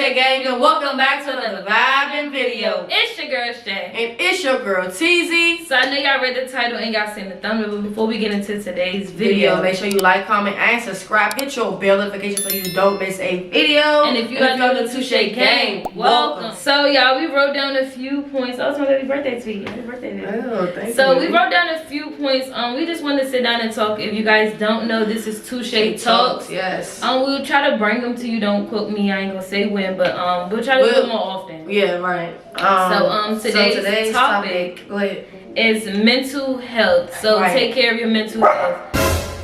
Touchegang, and welcome back to another vibing video. It's your girl Shay. And it's your girl TZ. So I know y'all read the title and y'all seen the thumbnail, but before we get into today's video, make sure you like, comment, and subscribe. Hit your bell notification so you don't miss a video. And if you are new to Touchegang, welcome. So y'all, we wrote down a few points. Oh, it's my baby birthday tweet. Happy birthday, baby. Oh, thank you. So we wrote down a few points. We just wanted to sit down and talk. If you guys don't know, this is Touche Talks. Yes. We'll try to bring them to you. Don't quote me. I ain't gonna say when, but we'll try to do it more often. Yeah, right. Today's topic is mental health. So take care of your mental health.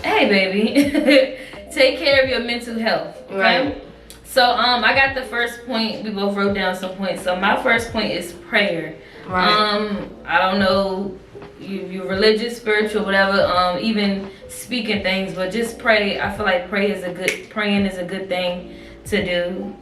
Hey, baby. Take care of your mental health. Okay. Right. So I got the first point. We both wrote down some points. So my first point is prayer. Right. I don't know. You're religious, spiritual, whatever, even speaking things, but just pray. I feel like praying is a good thing to do.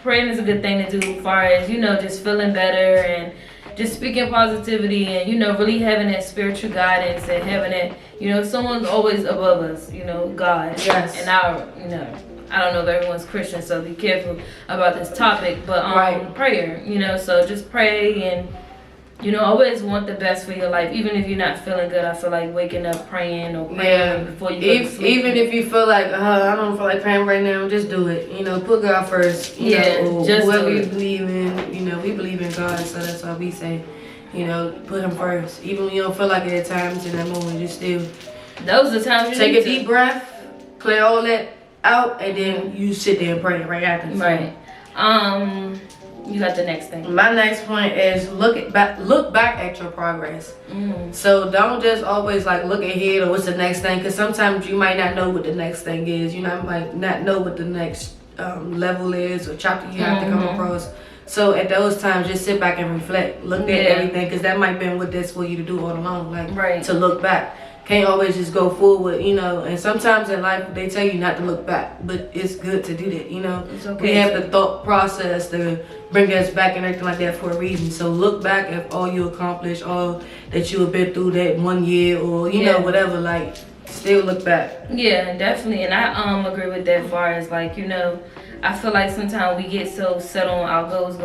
Praying is a good thing to do as far as, just feeling better and just speaking positivity and, really having that spiritual guidance and having that, someone's always above us, God. Yes. And I don't know if everyone's Christian, so be careful about this topic, but prayer, so just pray and always want the best for your life. Even if you're not feeling good, I feel like waking up praying or praying before you go to sleep. Even if you feel like, I don't feel like praying right now, just do it. Put God first. Just whoever you believe in, we believe in God, so that's why we say, put Him first. Even when you don't feel like it at times in that moment, just still. Those are the times you take a deep breath, clear all that out, and then you sit there and pray right after. Right. You got the next thing. My next point is look back at your progress. So don't just always look ahead or what's the next thing, because sometimes you might not know what the next thing is. You might not know what the next level is or chapter you have to come across. So at those times, just sit back and reflect, look at everything, because that might be what that's for you to do all along, to look back. Can't always just go forward, and sometimes in life they tell you not to look back, but it's good to do that, It's okay. We have the thought process to bring us back and everything like that for a reason. So look back at all you accomplished, all that you have been through that 1 year or, whatever, still look back. Yeah, definitely. And I agree with that as far as I feel like sometimes we get so set on our goals,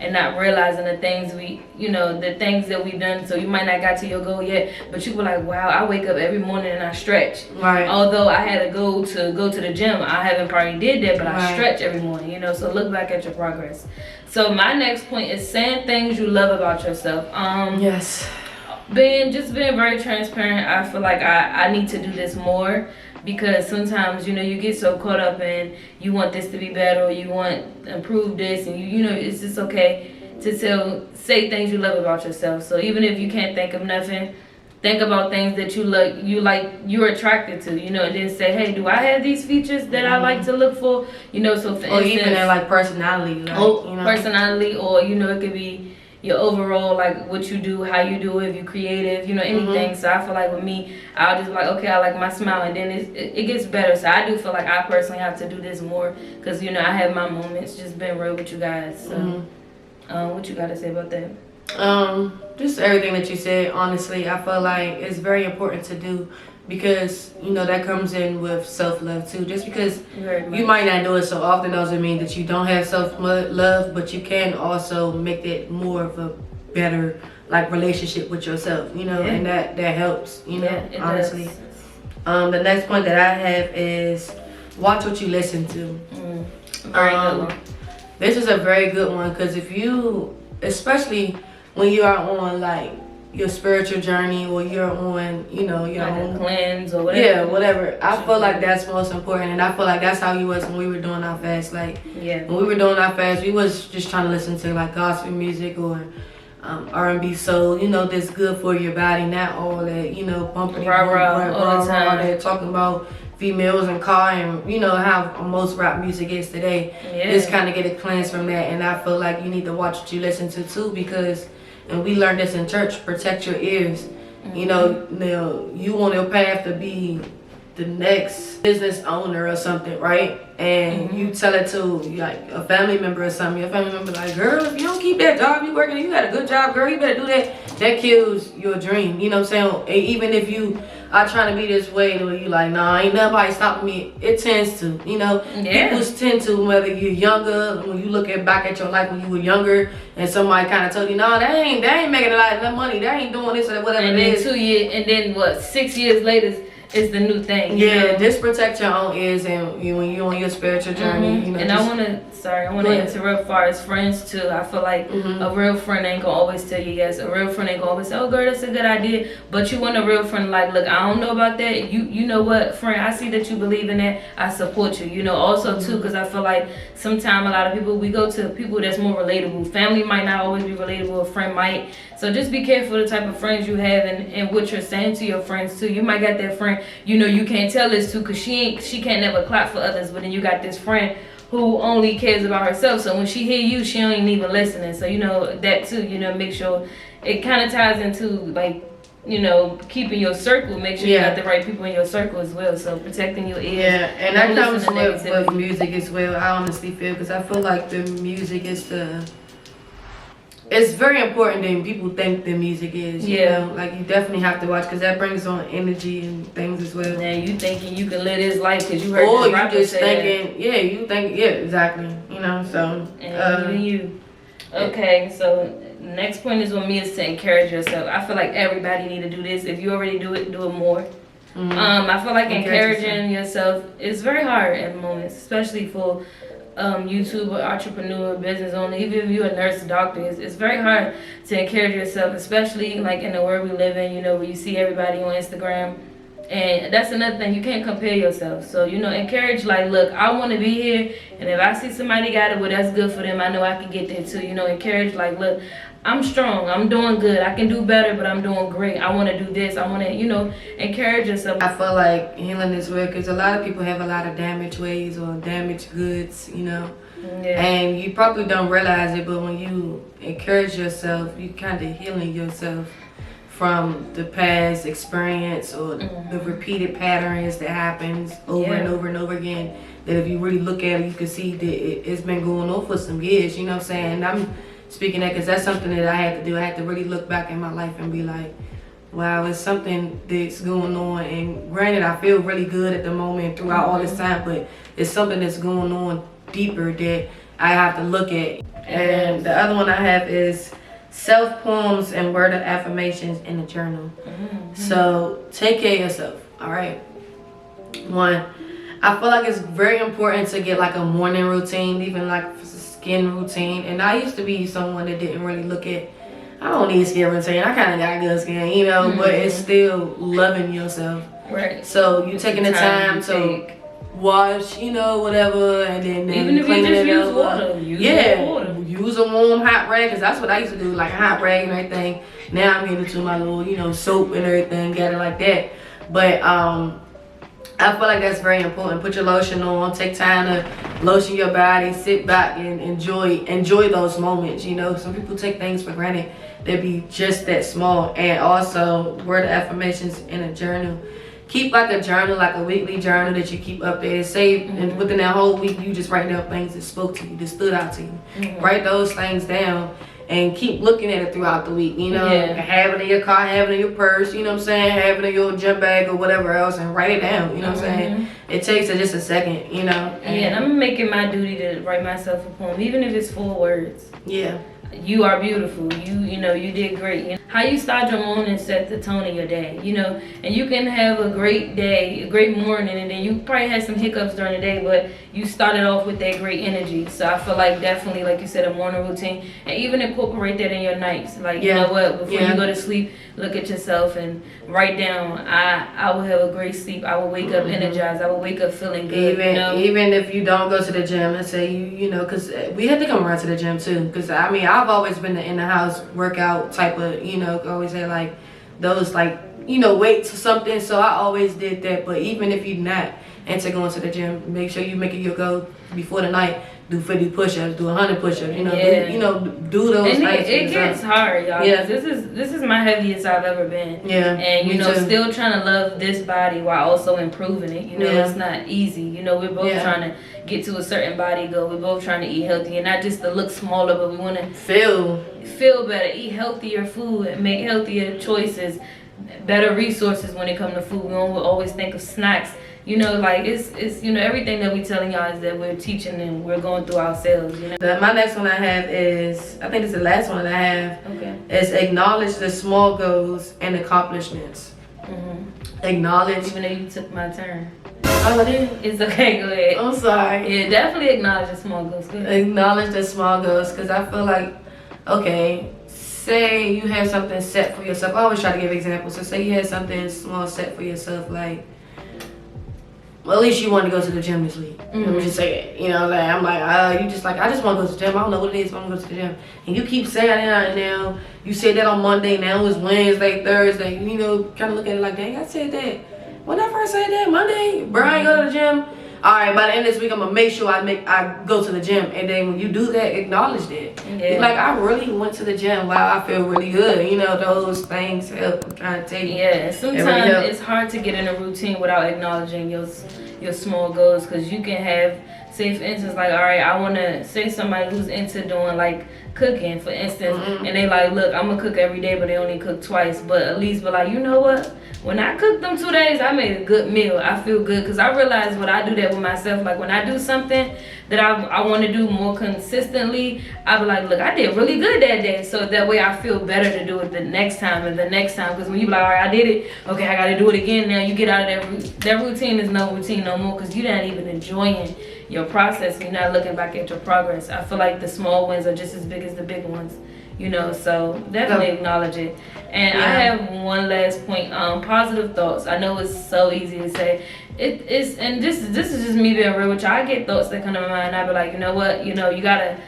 and not realizing the things the things that we've done. So you might not got to your goal yet, but you were like, wow, I wake up every morning and I stretch. Right. Although I had a goal to go to the gym, I haven't probably did that, but I stretch every morning, So look back at your progress. So my next point is saying things you love about yourself. Yes. Being very transparent. I feel like I need to do this more. Because sometimes, you get so caught up in you want this to be better or you want to improve this, and it's just okay to say things you love about yourself. So even if you can't think of nothing, think about things that you're attracted to, and then say, hey, do I have these features that I like to look for? So for instance, or even in personality, personality, or it could be your overall, what you do, how you do it, if you're creative, anything. So I feel like with me, I'll just be like, okay, I like my smile, and then it gets better. So I do feel like I personally have to do this more, because I have my moments, just being real with you guys. So what you got to say about that? Just everything that you said. Honestly, I feel like it's very important to do, because that comes in with self-love too. Just because you might not do it so often doesn't mean that you don't have self-love, but you can also make it more of a better relationship with yourself, and that helps, honestly. The next point that I have is watch what you listen to. Very good one. This is a very good one, because if you, especially when you are on your spiritual journey, or you're on, your own cleanse or whatever. Yeah, whatever. I feel like that's most important, and I feel like that's how you was when we were doing our fast. When we were doing our fast, we was just trying to listen to gospel music or R&B soul. That's good for your body, not all that bumping all the time. All that talking about females and car and how most rap music is today. Just kind of get a cleanse from that, and I feel like you need to watch what you listen to too, because. And we learned this in church, protect your ears. You on your path to be the next business owner or something, right? And you tell it to a family member or something. Your family member girl, if you don't keep that job you working, you got a good job, girl, you better do that. That kills your dream, you know what I'm saying? Even if you I trying to be this way, where you like, nah, ain't nobody stopping me. It tends to, you know, people tend to, whether you're younger, when you look back at your life when you were younger, and somebody kind of told you, no, they ain't making a lot of money, they ain't doing this or whatever and it is. 2 years, and then what? 6 years later is the new thing. You know? Just protect your own ears, and when you're on your spiritual journey, you know. And I want to interrupt as far as friends too. I feel like a real friend ain't gonna always tell you yes. A real friend ain't gonna always say, oh girl, that's a good idea. But you want a real friend like, look, I don't know about that. You know what, friend, I see that you believe in that. I support you. You know, also too, because I feel like sometimes a lot of people, we go to people that's more relatable. Family might not always be relatable. A friend might. So just be careful the type of friends you have and what you're saying to your friends too. You might got that friend, you know, you can't tell this to because she can't never clap for others. But then you got this friend who only cares about herself. So when she hear you, she ain't even listening. So, you know, that too, you know, make sure it kind of ties into like, you know, keeping your circle. Make sure you got the right people in your circle as well. So protecting your ears. Yeah, and that comes with music as well. I honestly feel, because I feel like the music is it's very important than people think the music is. You know? Like you definitely have to watch, because that brings on energy and things as well. Now you thinking you can live this life because you heard this rapper say thinking, exactly. You know, so. And you. Okay, so next point is on me is to encourage yourself. I feel like everybody need to do this. If you already do it more. I feel like encouraging yourself is very hard at moments, especially for YouTuber, entrepreneur, business owner, even if you're a nurse, doctor, it's very hard to encourage yourself, especially like in the world we live in, you know, where you see everybody on Instagram. And that's another thing, you can't compare yourself. So, you know, encourage, like, look, I want to be here, and if I see somebody got it, well, that's good for them. I know I can get there too. You know, encourage, like, look, I'm strong, I'm doing good, I can do better, but I'm doing great. I want to do this, I want to, you know, encourage yourself. I feel like healing is real, because a lot of people have a lot of damaged ways or damaged goods, you know. And you probably don't realize it, but when you encourage yourself, you kind of healing yourself from the past experience or the repeated patterns that happens over and over and over again, that if you really look at it, you can see that it's been going on for some years, you know what I'm saying? And I'm speaking that because that's something that I had to do. I had to really look back in my life and be like, wow, it's something that's going on. And granted, I feel really good at the moment throughout all this time, but it's something that's going on deeper that I have to look at. And the other one I have is self-poems and word of affirmations in a journal. So take care of yourself, all right? One, I feel like it's very important to get like a morning routine, even like skin routine. And I used to be someone that didn't really look at, I don't need skin routine, I kind of got good skin, you know, but it's still loving yourself. Right. So you taking the time to wash, you know, whatever, and then even if you just use water, use a warm hot rag, because that's what I used to do, like a hot rag and everything. Now I'm getting into my little, you know, soap and everything, got it like that. But I feel like that's very important. Put your lotion on, take time to lotion your body, sit back and enjoy those moments. You know, some people take things for granted. They be just that small. And also word of affirmations in a journal. Keep like a journal, like a weekly journal that you keep updated. Say and within that whole week, you just write down things that spoke to you, that stood out to you. Write those things down and keep looking at it throughout the week. You know, have it in your car, have it in your purse. You know what I'm saying? Have it in your gym bag or whatever else, and write it down. You know what I'm saying? It takes just a second. You know. And I'm making my duty to write myself a poem, even if it's 4 words. Yeah. You are beautiful. You know, you did great. You know, how you start your morning set the tone of your day, you know. And you can have a great day, a great morning, and then you probably had some hiccups during the day, but you started off with that great energy. So I feel like definitely, like you said, a morning routine, and even incorporate that in your nights. Like, you know what, before you go to sleep, look at yourself and write down, I will have a great sleep. I will wake up energized. I will wake up feeling good. Even if you don't go to the gym, and say you know, because we had to come around to the gym too. Because I mean, I've always been the in the house workout type of, you know, always had like those like, you know, weights or something. So I always did that. But even if you're not into going to the gym, make sure you make it your goal before the night. Do 50 push-ups, do 100 push-ups. You know, do those. And it gets hard, y'all. Yeah. This is my heaviest I've ever been. Yeah. And you know, still trying to love this body while also improving it. You know, it's not easy. You know, we're both trying to get to a certain body goal. We're both trying to eat healthy, and not just to look smaller, but we want to feel better, eat healthier food, and make healthier choices. better resources when it comes to food. We don't always think of snacks. You know, like it's you know, everything that we telling y'all is that we're teaching and we're going through ourselves. You know. My next one I have is, I think it's the last one that I have. Okay. Is acknowledge the small goals and accomplishments. Acknowledge. Even though you took my turn. Oh, it is. It's okay. Go ahead. I'm sorry. Yeah, definitely acknowledge the small goals. Good. Acknowledge the small goals, because I feel like, okay, say you have something set for yourself. I always try to give examples. So say you had something small set for yourself, like, well, at least you want to go to the gym this week. Let me just say it. You know, like, I'm like, you just like, I just want to go to the gym. I don't know what it is, but I'm going to go to the gym. And you keep saying that, and now you said that on Monday, now it's Wednesday, Thursday. You know, kind of look at it like, dang, I said that. When I first said that, Monday, Brian go to the gym. All right, by the end of this week, I'm going to make sure I go to the gym. And then when you do that, acknowledge that. Yeah. Like, I really went to the gym. Wow, I feel really good. You know, those things help. I'm trying to tell you. Yeah, sometimes it's hard to get in a routine without acknowledging your small goals. Because you can have, say for instance, like, all right, I want to say somebody who's into doing, like, cooking, for instance. And they like, look, I'm going to cook every day, but they only cook twice. But at least be like, you know what? When I cooked them 2 days, I made a good meal. I feel good because I realize when I do that with myself, like when I do something that I want to do more consistently, I be like, look, I did really good that day. So that way I feel better to do it the next time and the next time. Because when you be like, all right, I did it. Okay, I got to do it again. Now you get out of that routine is no routine no more because you're not even enjoying your process. You're not looking back at your progress. I feel like the small wins are just as big as the big ones. You know, so definitely acknowledge it. And I have one last point. Positive thoughts. I know it's so easy to say. It is, and this is just me being real with y'all. I get thoughts that come to my mind. I be like, you know what? You know, you gotta.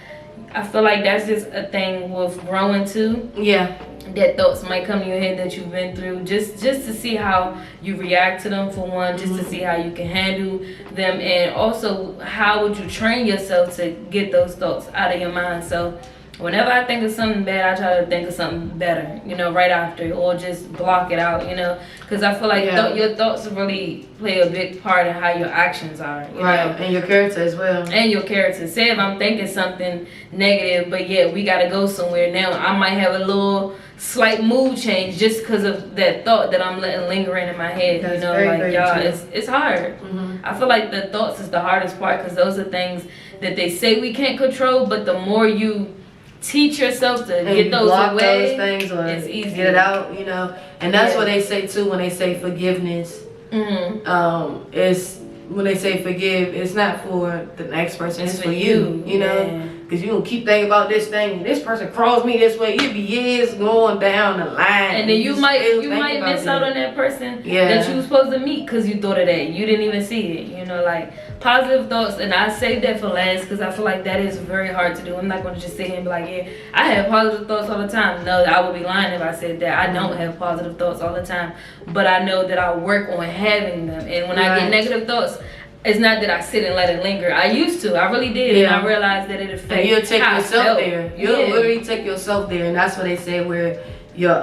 I feel like that's just a thing with growing too. Yeah. That thoughts might come to your head that you've been through, just to see how you react to them for one, just to see how you can handle them, and also how would you train yourself to get those thoughts out of your mind. So whenever I think of something bad, I try to think of something better, you know, right after, or just block it out, you know, because I feel like your thoughts really play a big part in how your actions are, you know? And your character as well. And your character. Say if I'm thinking something negative, but yet we got to go somewhere now, I might have a little slight mood change just because of that thought that I'm letting lingering in my head. That's, you know, like, y'all, it's hard. I feel like the thoughts is the hardest part because those are things that they say we can't control, but the more you teach yourself to get those away, those things, or it's easy. Get it out, you know. And that's what they say too when they say forgiveness. It's when they say forgive, it's not for the next person, it's for you, you know. Because you don't keep thinking about this thing. This person crossed me this way. It'd be years going down the line. And then you might miss out on that person that you were supposed to meet because you thought of that. You didn't even see it. You know, like positive thoughts. And I saved that for last because I feel like that is very hard to do. I'm not going to just sit here and be like, yeah, I have positive thoughts all the time. No, I would be lying if I said that. I don't have positive thoughts all the time. But I know that I work on having them. And when I get negative thoughts, it's not that I sit and let it linger. I used to. I really did. And I realized that it affects and you'll take yourself there. You'll literally take yourself there. And that's what they say where your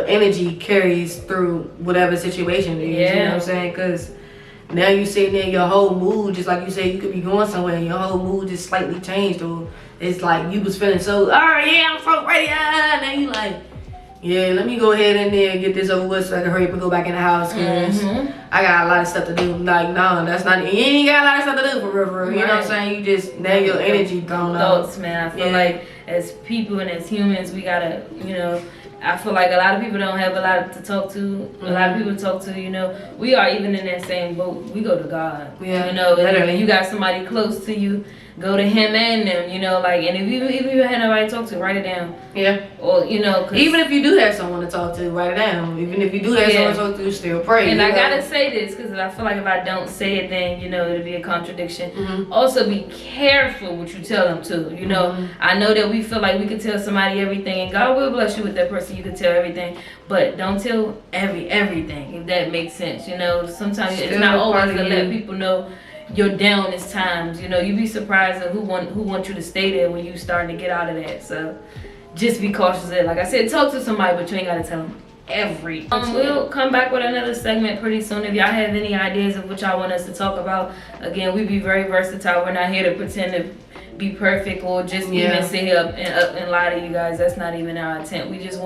energy carries through whatever situation it is. You know what I'm saying? Because now you sitting there, your whole mood, just like you said, you could be going somewhere and your whole mood just slightly changed. Or it's like you was feeling so, I'm so ready. Now you like, yeah, let me go ahead in there and get this over with so I can hurry up and go back in the house because I got a lot of stuff to do. Like, no, that's not, you ain't got a lot of stuff to do for real. You know what I'm saying? You just, now your energy gone out. Thoughts, man. I feel like as people and as humans, we gotta, you know, I feel like a lot of people don't have a lot to talk to. A lot of people to talk to, you know. We are even in that same boat. We go to God. Yeah, you know, literally. You got somebody close to you, go to him and them, you know, like, and if you had nobody to talk to, write it down. Yeah. Or, you know, even if you do have someone to talk to, write it down. Even if you do have someone to talk to, still pray. And I gotta say this, because I feel like if I don't say it, then, you know, it'll be a contradiction. Also, be careful what you tell them too. You know, I know that we feel like we can tell somebody everything, and God will bless you with that person. You can tell everything, but don't tell everything, if that makes sense. You know, sometimes it's not always to let people know your downest times. You know, you'd be surprised at who want you to stay there when you starting to get out of that. So just be cautious of it. Like I said, talk to somebody, but you ain't gotta tell them everything. We'll come back with another segment pretty soon. If y'all have any ideas of what y'all want us to talk about, again, we be very versatile. We're not here to pretend to be perfect or just even sit here and lie to you guys. That's not even our intent. We just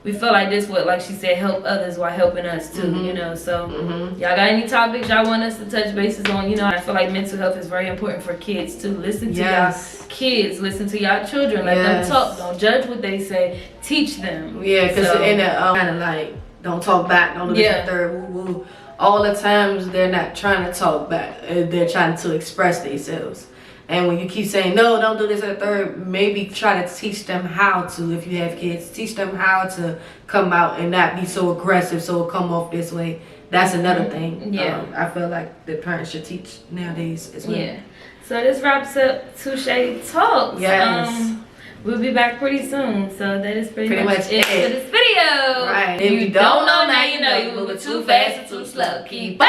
we feel like this would, like she said, help others while helping us too, you know. So y'all got any topics y'all want us to touch bases on? You know, I feel like mental health is very important for kids too. Listen to y'all kids, listen to y'all children, let them talk, don't judge what they say, teach them. Yeah, because in the kind of like, don't talk back, don't do this and third, woo woo. All the times they're not trying to talk back, they're trying to express themselves. And when you keep saying, no, don't do this and third, maybe try to teach them how to, if you have kids, teach them how to come out and not be so aggressive, so it'll come off this way. That's another thing. Yeah. I feel like the parents should teach nowadays as well. Yeah. So this wraps up Touche Talks. Yes. We'll be back pretty soon. So that is pretty much it for this video. Right. If you don't know, now you know. You're moving too fast or too slow. Keep on.